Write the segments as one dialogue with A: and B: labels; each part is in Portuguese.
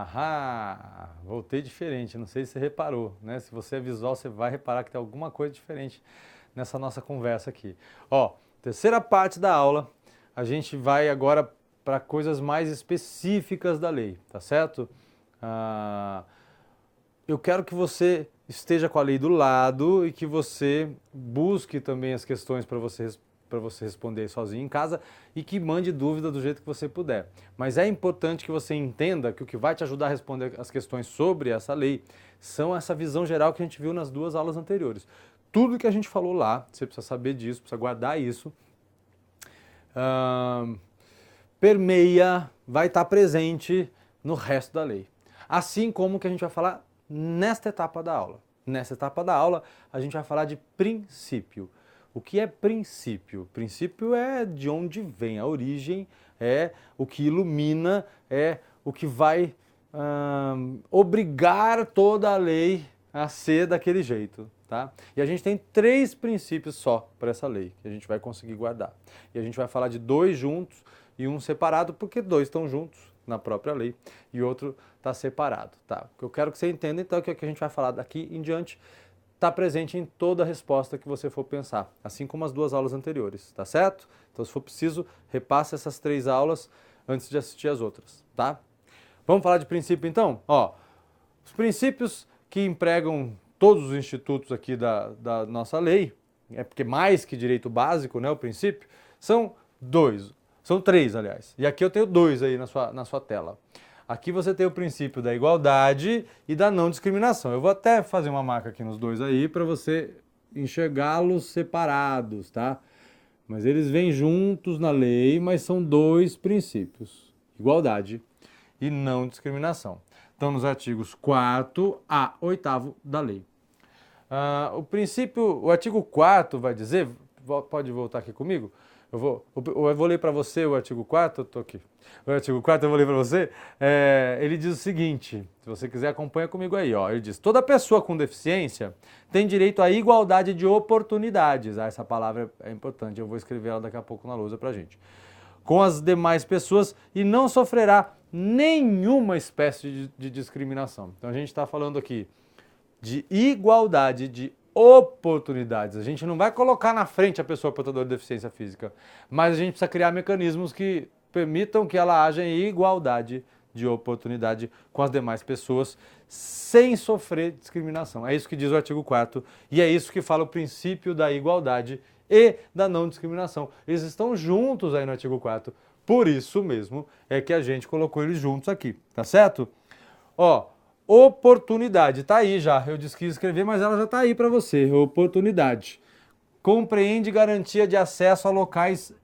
A: Ahá, voltei diferente, não sei se você reparou, né? Se você é visual, você vai reparar que tem alguma coisa diferente nessa nossa conversa aqui. Ó, terceira parte da aula, a gente vai agora para coisas mais específicas da lei, tá certo? Eu quero que você esteja com a lei do lado e que você busque também as questões para você responder sozinho em casa e que mande dúvida do jeito que você puder. Mas é importante que você entenda que o que vai te ajudar a responder as questões sobre essa lei são essa visão geral que a gente viu nas duas aulas anteriores. Tudo que a gente falou lá, você precisa saber disso, precisa guardar isso, permeia, vai estar presente no resto da lei. Assim como que a gente vai falar nesta etapa da aula. Nessa etapa da aula, a gente vai falar de princípio. O que é princípio? Princípio é de onde vem a origem, é o que ilumina, é o que vai obrigar toda a lei a ser daquele jeito. Tá? E a gente tem 3 princípios só para essa lei, que a gente vai conseguir guardar. E a gente vai falar de 2 juntos e um separado, porque 2 estão juntos na própria lei e outro está separado. Tá? O que eu quero que você entenda, então, é que o que a gente vai falar daqui em diante está presente em toda a resposta que você for pensar, assim como as 2 aulas anteriores, tá certo? Então, se for preciso, repasse essas 3 aulas antes de assistir as outras, tá? Vamos falar de princípio, então? Ó, os princípios que empregam todos os institutos aqui da nossa lei, é porque mais que direito básico, né, o princípio, são 2, são 3, aliás. E aqui eu tenho 2 aí na sua tela. Aqui você tem o princípio da igualdade e da não discriminação. Eu vou até fazer uma marca aqui nos 2 aí para você enxergá-los separados, tá? Mas eles vêm juntos na lei, mas são 2 princípios. Igualdade e não discriminação. Estão nos artigos 4º a 8º da lei. O artigo 4º vai dizer, pode voltar aqui comigo? Eu vou ler para você o artigo 4º, eu estou aqui. O artigo 4º eu vou ler para você. Ele diz o seguinte, se você quiser acompanha comigo aí. Ó, ele diz, toda pessoa com deficiência tem direito à igualdade de oportunidades. Essa palavra é importante, eu vou escrever ela daqui a pouco na lousa para a gente. Com as demais pessoas e não sofrerá nenhuma espécie de discriminação. Então a gente está falando aqui de igualdade de oportunidades. A gente não vai colocar na frente a pessoa portadora de deficiência física, mas a gente precisa criar mecanismos que permitam que ela haja em igualdade de oportunidade com as demais pessoas sem sofrer discriminação. É isso que diz o artigo 4º e é isso que fala o princípio da igualdade e da não discriminação. Eles estão juntos aí no artigo 4º, por isso mesmo é que a gente colocou eles juntos aqui, tá certo? Ó, oportunidade, tá aí já, eu disse que ia escrever, mas ela já tá aí para você, oportunidade. Compreende garantia de acesso a locais,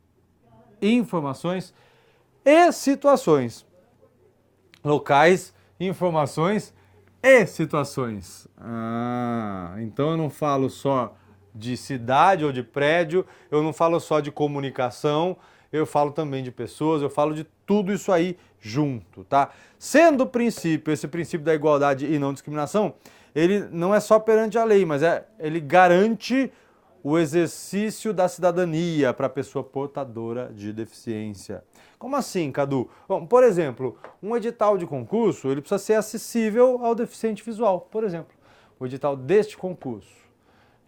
A: informações e situações. Locais, informações e situações. Então eu não falo só de cidade ou de prédio, eu não falo só de comunicação, eu falo também de pessoas, eu falo de tudo isso aí junto, tá? Sendo o princípio, esse princípio da igualdade e não discriminação, ele não é só perante a lei, mas ele garante o exercício da cidadania para a pessoa portadora de deficiência. Como assim, Cadu? Bom, por exemplo, um edital de concurso, ele precisa ser acessível ao deficiente visual. Por exemplo, o edital deste concurso,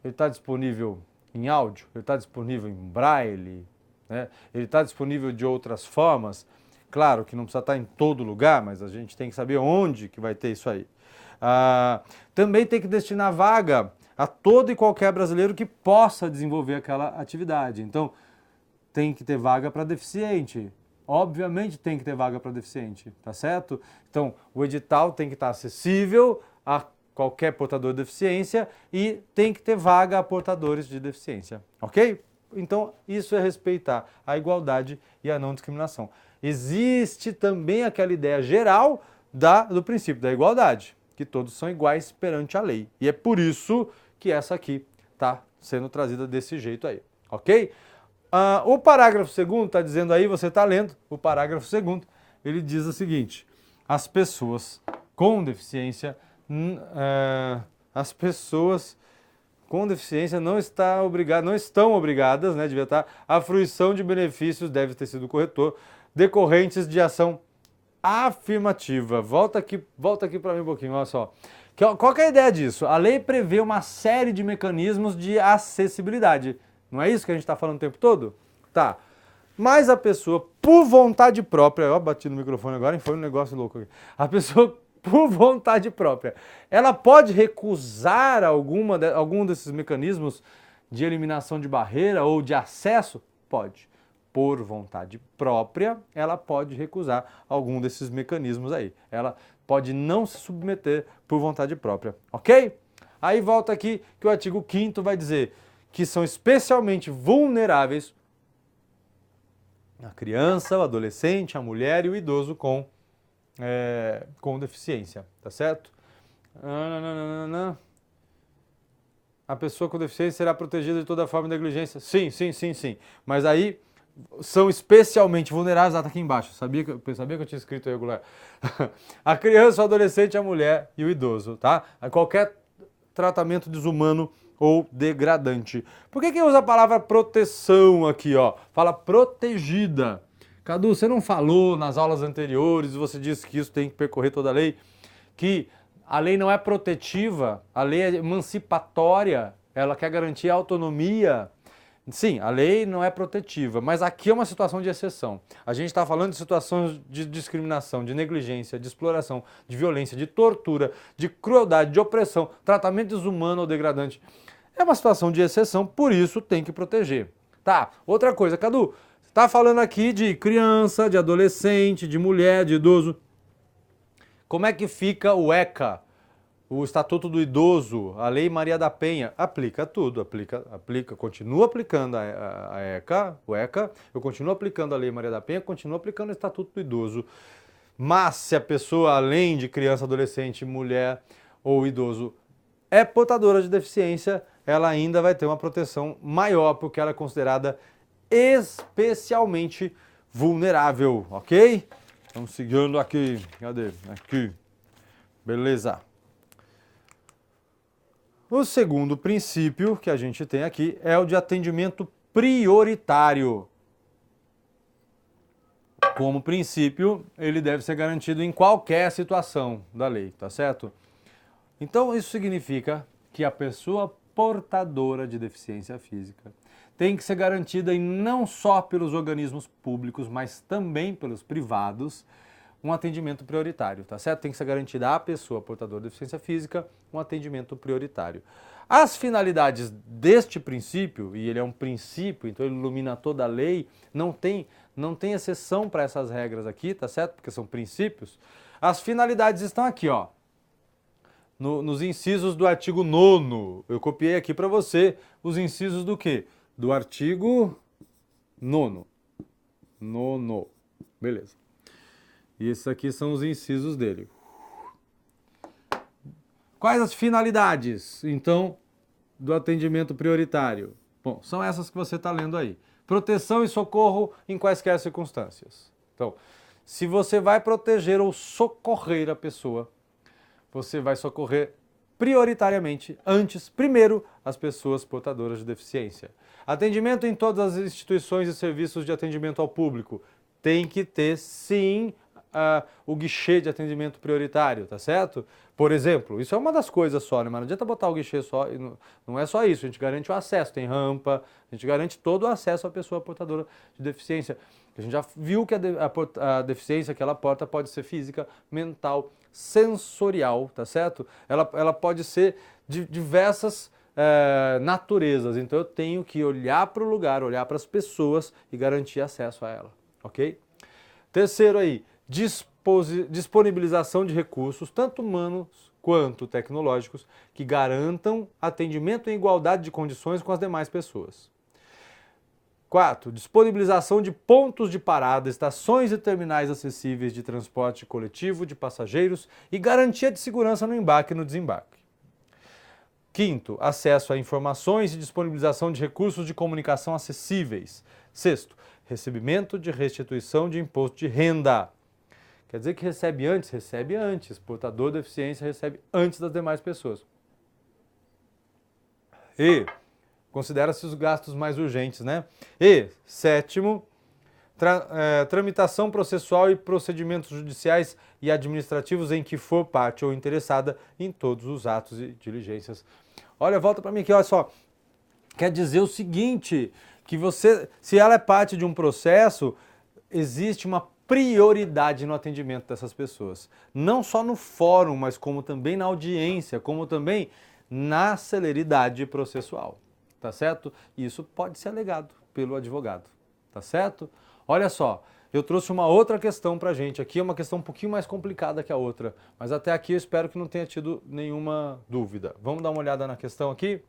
A: ele está disponível em áudio, ele está disponível em braille, né? Ele está disponível de outras formas. Claro que não precisa estar em todo lugar, mas a gente tem que saber onde que vai ter isso aí. Também tem que destinar vaga a todo e qualquer brasileiro que possa desenvolver aquela atividade. Então, tem que ter vaga para deficiente. Obviamente tem que ter vaga para deficiente, tá certo? Então, o edital tem que estar acessível a qualquer portador de deficiência e tem que ter vaga a portadores de deficiência, ok? Então, isso é respeitar a igualdade e a não discriminação. Existe também aquela ideia geral do princípio da igualdade, que todos são iguais perante a lei. E é por isso que essa aqui está sendo trazida desse jeito aí, ok? O parágrafo 2º está dizendo aí, você está lendo, o parágrafo 2º, ele diz o seguinte, as pessoas com deficiência, não estão obrigadas, né, devia estar, a fruição de benefícios, deve ter sido o corretor, decorrentes de ação afirmativa. Volta aqui para mim um pouquinho, olha só. Qual que é a ideia disso? A lei prevê uma série de mecanismos de acessibilidade. Não é isso que a gente está falando o tempo todo? Tá. Mas a pessoa, por vontade própria, ó, bati no microfone agora e foi um negócio louco aqui. A pessoa, por vontade própria, ela pode recusar algum desses mecanismos de eliminação de barreira ou de acesso? Pode. Por vontade própria, ela pode recusar algum desses mecanismos aí. Ela pode não se submeter por vontade própria, ok? Aí volta aqui que o artigo 5º vai dizer que são especialmente vulneráveis a criança, o adolescente, a mulher e o idoso com deficiência, tá certo? A pessoa com deficiência será protegida de toda forma de negligência. Sim. Mas aí são especialmente vulneráveis, tá aqui embaixo, sabia que eu tinha escrito irregular. A criança, o adolescente, a mulher e o idoso, tá? Qualquer tratamento desumano ou degradante. Por que usa a palavra proteção aqui, ó? Fala protegida. Cadu, você não falou nas aulas anteriores, você disse que isso tem que percorrer toda a lei, que a lei não é protetiva, a lei é emancipatória, ela quer garantir a autonomia. Sim, a lei não é protetiva, mas aqui é uma situação de exceção. A gente está falando de situações de discriminação, de negligência, de exploração, de violência, de tortura, de crueldade, de opressão, tratamento desumano ou degradante. É uma situação de exceção, por isso tem que proteger. Tá, outra coisa, Cadu, você está falando aqui de criança, de adolescente, de mulher, de idoso. Como é que fica o ECA? O Estatuto do Idoso, a Lei Maria da Penha, aplica tudo, aplica, continua aplicando a ECA, o ECA, eu continuo aplicando a Lei Maria da Penha, continuo aplicando o Estatuto do Idoso. Mas se a pessoa, além de criança, adolescente, mulher ou idoso, é portadora de deficiência, ela ainda vai ter uma proteção maior, porque ela é considerada especialmente vulnerável, ok? Vamos seguindo aqui, cadê? Aqui, beleza. O segundo princípio que a gente tem aqui é o de atendimento prioritário. Como princípio, ele deve ser garantido em qualquer situação da lei, tá certo? Então, isso significa que a pessoa portadora de deficiência física tem que ser garantida e não só pelos organismos públicos, mas também pelos privados, um atendimento prioritário, tá certo? Tem que ser garantida à pessoa portadora de deficiência física um atendimento prioritário. As finalidades deste princípio, e ele é um princípio, então ele ilumina toda a lei, não tem exceção para essas regras aqui, tá certo? Porque são princípios. As finalidades estão aqui, ó, nos incisos do artigo 9º. Eu copiei aqui para você os incisos do quê? Do artigo 9º. Beleza. E esses aqui são os incisos dele. Quais as finalidades, então, do atendimento prioritário? Bom, são essas que você está lendo aí. Proteção e socorro em quaisquer circunstâncias. Então, se você vai proteger ou socorrer a pessoa, você vai socorrer prioritariamente, primeiro, as pessoas portadoras de deficiência. Atendimento em todas as instituições e serviços de atendimento ao público. Tem que ter, sim, o guichê de atendimento prioritário, tá certo? Por exemplo, isso é uma das coisas só, né? Mas não adianta botar o guichê só, não é só isso, a gente garante o acesso, tem rampa, a gente garante todo o acesso à pessoa portadora de deficiência. A gente já viu que a deficiência que ela porta pode ser física, mental, sensorial, tá certo? Ela pode ser de diversas naturezas, então eu tenho que olhar para o lugar, olhar para as pessoas e garantir acesso a ela, ok? Terceiro aí, disponibilização de recursos, tanto humanos quanto tecnológicos, que garantam atendimento em igualdade de condições com as demais pessoas. 4. Disponibilização de pontos de parada, estações e terminais acessíveis de transporte coletivo de passageiros e garantia de segurança no embarque e no desembarque. 5. Acesso a informações e disponibilização de recursos de comunicação acessíveis. 6. Recebimento de restituição de imposto de renda. Quer dizer que recebe antes. Portador de deficiência recebe antes das demais pessoas. E considera-se os gastos mais urgentes, né? E 7, tramitação processual e procedimentos judiciais e administrativos em que for parte ou interessada em todos os atos e diligências. Olha, volta para mim aqui, olha só. Quer dizer o seguinte, que você, se ela é parte de um processo, existe uma prioridade no atendimento dessas pessoas. Não só no fórum, mas como também na audiência, como também na celeridade processual, tá certo? Isso pode ser alegado pelo advogado, tá certo? Olha só, eu trouxe uma outra questão pra gente aqui, é uma questão um pouquinho mais complicada que a outra, mas até aqui eu espero que não tenha tido nenhuma dúvida. Vamos dar uma olhada na questão aqui?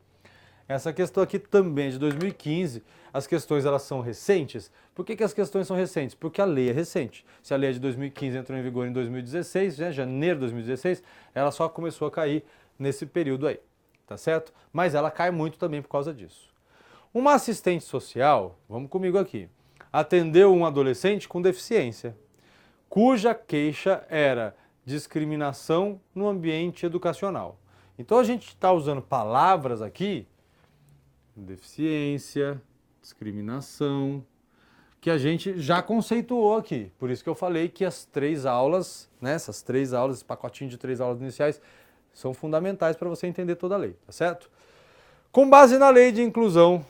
A: Essa questão aqui também é de 2015, as questões elas são recentes. Por que as questões são recentes? Porque a lei é recente. Se a lei é de 2015 entrou em vigor em 2016, né, janeiro de 2016, ela só começou a cair nesse período aí, tá certo? Mas ela cai muito também por causa disso. Uma assistente social, vamos comigo aqui, atendeu um adolescente com deficiência, cuja queixa era discriminação no ambiente educacional. Então a gente está usando palavras aqui, deficiência, discriminação, que a gente já conceituou aqui. Por isso que eu falei que as 3 aulas, né, essas 3 aulas, esse pacotinho de 3 aulas iniciais, são fundamentais para você entender toda a lei, tá certo? Com base na lei de inclusão,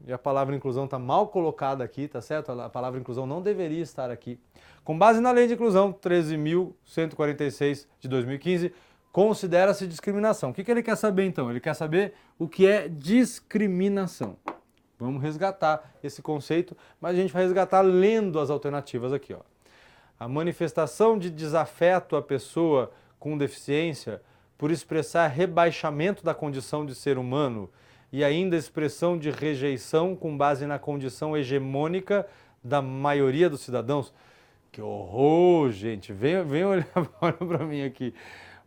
A: e a palavra inclusão está mal colocada aqui, tá certo? A palavra inclusão não deveria estar aqui. Com base na lei de inclusão 13.146 de 2015, considera-se discriminação. O que ele quer saber então? Ele quer saber o que é discriminação. Vamos resgatar esse conceito, mas a gente vai resgatar lendo as alternativas aqui, ó. A manifestação de desafeto à pessoa com deficiência por expressar rebaixamento da condição de ser humano e ainda expressão de rejeição com base na condição hegemônica da maioria dos cidadãos. Que horror, gente! Vem olhar para mim aqui.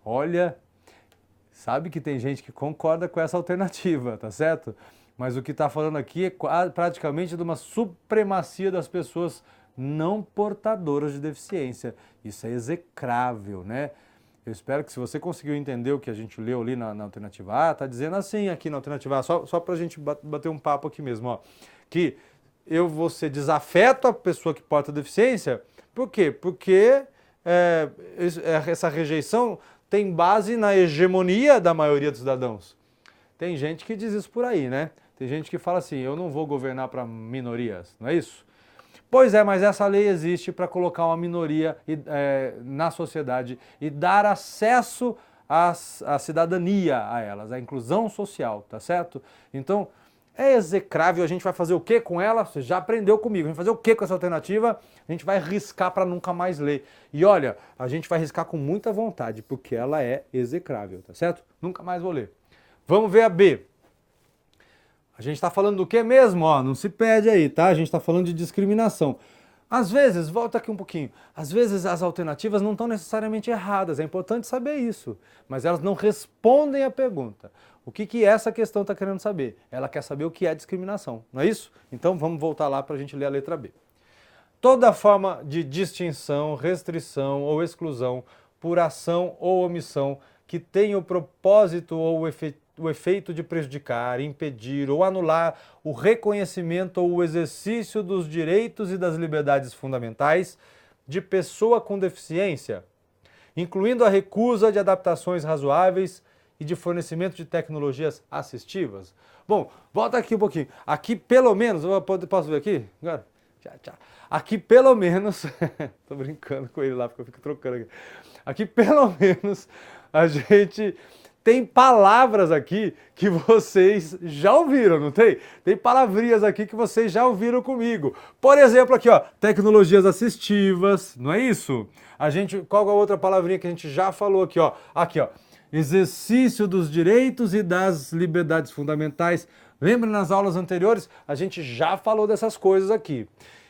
A: Olha, sabe que tem gente que concorda com essa alternativa, tá certo? Mas o que está falando aqui é praticamente de uma supremacia das pessoas não portadoras de deficiência. Isso é execrável, né? Eu espero que se você conseguiu entender o que a gente leu ali na alternativa A, está dizendo assim aqui na alternativa A, só para a gente bater um papo aqui mesmo, ó, que eu vou ser desafeto à pessoa que porta deficiência. Por quê? Porque essa rejeição tem base na hegemonia da maioria dos cidadãos. Tem gente que diz isso por aí, né? Tem gente que fala assim, eu não vou governar para minorias, não é isso? Pois é, mas essa lei existe para colocar uma minoria na sociedade e dar acesso à cidadania a elas, à inclusão social, tá certo? Então, é execrável, a gente vai fazer o que com ela? Você já aprendeu comigo, a gente vai fazer o que com essa alternativa? A gente vai riscar para nunca mais ler. E olha, a gente vai riscar com muita vontade, porque ela é execrável, tá certo? Nunca mais vou ler. Vamos ver a B. A gente está falando do que mesmo? Ó, não se perde aí, tá? A gente está falando de discriminação. Às vezes, volta aqui um pouquinho, às vezes as alternativas não estão necessariamente erradas, é importante saber isso, mas elas não respondem à pergunta. O que essa questão está querendo saber? Ela quer saber o que é discriminação, não é isso? Então vamos voltar lá para a gente ler a letra B. Toda forma de distinção, restrição ou exclusão por ação ou omissão que tenha o propósito ou o efeito de prejudicar, impedir ou anular o reconhecimento ou o exercício dos direitos e das liberdades fundamentais de pessoa com deficiência, incluindo a recusa de adaptações razoáveis e de fornecimento de tecnologias assistivas. Bom, volta aqui um pouquinho. Aqui pelo menos, posso ver aqui? Agora? Tchau. Aqui pelo menos, tô brincando com ele lá porque eu fico trocando aqui. Aqui pelo menos a gente tem palavras aqui que vocês já ouviram, não tem? Tem palavrinhas aqui que vocês já ouviram comigo. Por exemplo, aqui, ó, tecnologias assistivas, não é isso? Qual é a outra palavrinha que a gente já falou aqui, ó? Aqui, ó, exercício dos direitos e das liberdades fundamentais. Lembra nas aulas anteriores? A gente já falou dessas coisas aqui.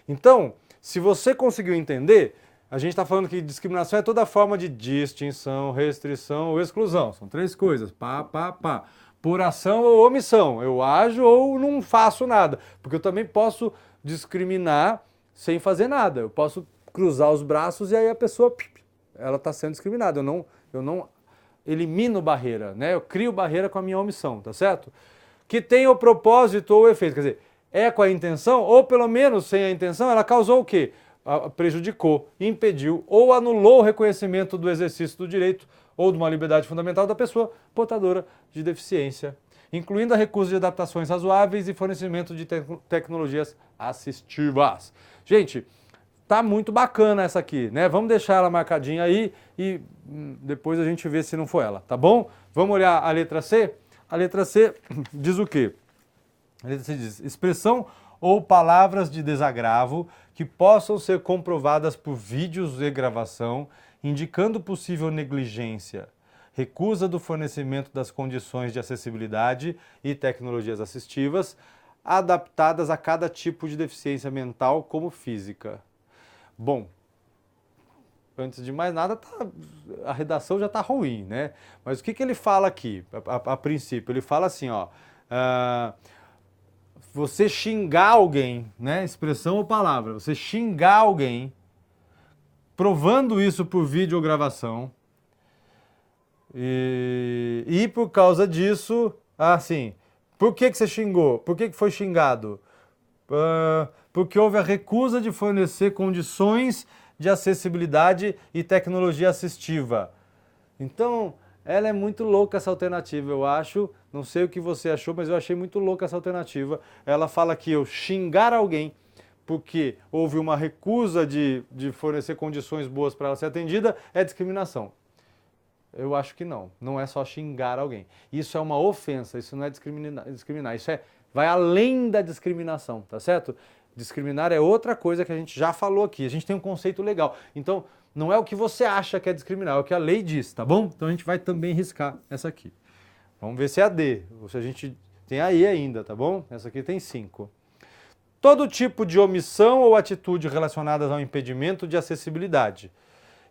A: Então, se você conseguiu entender, a gente está falando que discriminação é toda forma de distinção, restrição ou exclusão. São 3 coisas. Por ação ou omissão. Eu ajo ou não faço nada. Porque eu também posso discriminar sem fazer nada. Eu posso cruzar os braços e aí a pessoa, ela está sendo discriminada. Eu não elimino barreira, né? Eu crio barreira com a minha omissão, tá certo? Que tenha o propósito ou o efeito. Quer dizer, é com a intenção, ou pelo menos sem a intenção, ela causou o quê? Prejudicou, impediu ou anulou o reconhecimento do exercício do direito ou de uma liberdade fundamental da pessoa portadora de deficiência, incluindo a recusa de adaptações razoáveis e fornecimento de tecnologias assistivas. Gente, tá muito bacana essa aqui, né? Vamos deixar ela marcadinha aí e depois a gente vê se não for ela, tá bom? Vamos olhar a letra C? A letra C diz o quê? A letra C diz: expressão ou palavras de desagravo que possam ser comprovadas por vídeos e gravação, indicando possível negligência, recusa do fornecimento das condições de acessibilidade e tecnologias assistivas, adaptadas a cada tipo de deficiência mental como física. Bom, antes de mais nada, a redação já está ruim, né? Mas o que ele fala aqui, a princípio? Ele fala assim, ó, você xingar alguém, né? Expressão ou palavra, você xingar alguém, provando isso por vídeo ou gravação, e por causa disso, assim, por que você xingou? Por que foi xingado? Porque houve a recusa de fornecer condições de acessibilidade e tecnologia assistiva. Então, ela é muito louca essa alternativa, eu acho. Não sei o que você achou, mas eu achei muito louca essa alternativa. Ela fala que eu xingar alguém porque houve uma recusa de fornecer condições boas para ela ser atendida é discriminação. Eu acho que não. Não é só xingar alguém. Isso é uma ofensa, isso não é discriminar. Isso vai além da discriminação, tá certo? Discriminar é outra coisa que a gente já falou aqui. A gente tem um conceito legal. Então, não é o que você acha que é discriminar, é o que a lei diz, tá bom? Então a gente vai também riscar essa aqui. Vamos ver se é a D, ou se a gente tem a E ainda, tá bom? Essa aqui tem 5. Todo tipo de omissão ou atitude relacionadas ao impedimento de acessibilidade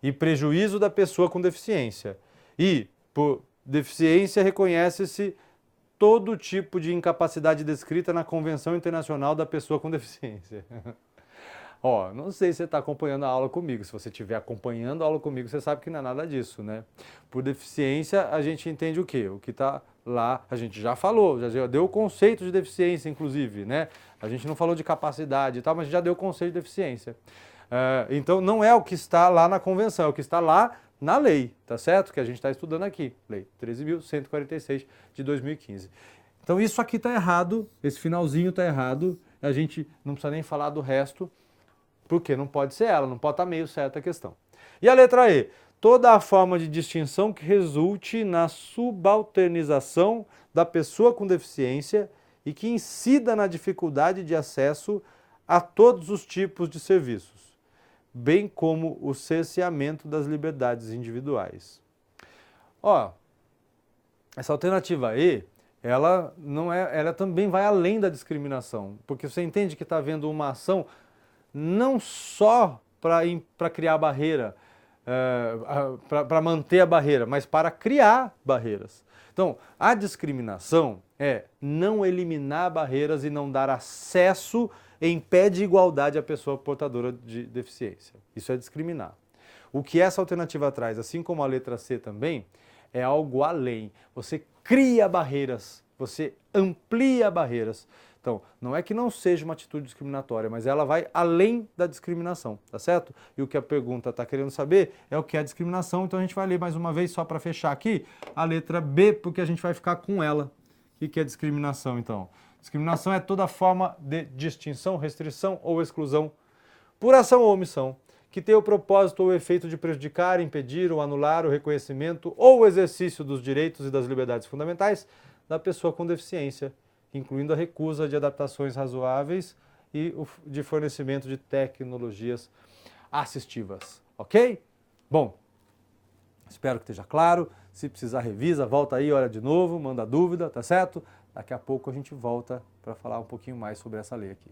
A: e prejuízo da pessoa com deficiência. E, por deficiência, reconhece-se todo tipo de incapacidade descrita na Convenção Internacional da Pessoa com Deficiência. Ó, não sei se você está acompanhando a aula comigo. Se você estiver acompanhando a aula comigo, você sabe que não é nada disso, né? Por deficiência, a gente entende o quê? O que está lá, a gente já falou, já deu o conceito de deficiência, inclusive, né? A gente não falou de capacidade e tal, mas já deu o conceito de deficiência. Então, não é o que está lá na Convenção, é o que está lá na lei, tá certo? Que a gente está estudando aqui, Lei 13.146 de 2015. Então, isso aqui está errado, esse finalzinho está errado, a gente não precisa nem falar do resto, porque não pode ser ela, não pode estar meio certa a questão. E a letra E? Toda a forma de distinção que resulte na subalternização da pessoa com deficiência e que incida na dificuldade de acesso a todos os tipos de serviços, bem como o cerceamento das liberdades individuais. Ó, essa alternativa E, ela também vai além da discriminação, porque você entende que está havendo uma ação não só para criar barreira, para manter a barreira, mas para criar barreiras. Então, a discriminação é não eliminar barreiras e não dar acesso em pé de igualdade à pessoa portadora de deficiência. Isso é discriminar. O que essa alternativa traz, assim como a letra C também, é algo além. Você cria barreiras, você amplia barreiras. Então, não é que não seja uma atitude discriminatória, mas ela vai além da discriminação, tá certo? E o que a pergunta está querendo saber é o que é discriminação, então a gente vai ler mais uma vez, só para fechar aqui, a letra B, porque a gente vai ficar com ela. O que é discriminação, então? Discriminação é toda forma de distinção, restrição ou exclusão, por ação ou omissão, que tem o propósito ou o efeito de prejudicar, impedir ou anular o reconhecimento ou o exercício dos direitos e das liberdades fundamentais da pessoa com deficiência, incluindo a recusa de adaptações razoáveis e de fornecimento de tecnologias assistivas. Ok? Bom, espero que esteja claro. Se precisar, revisa, volta aí, olha de novo, manda dúvida, tá certo? Daqui a pouco a gente volta para falar um pouquinho mais sobre essa lei aqui.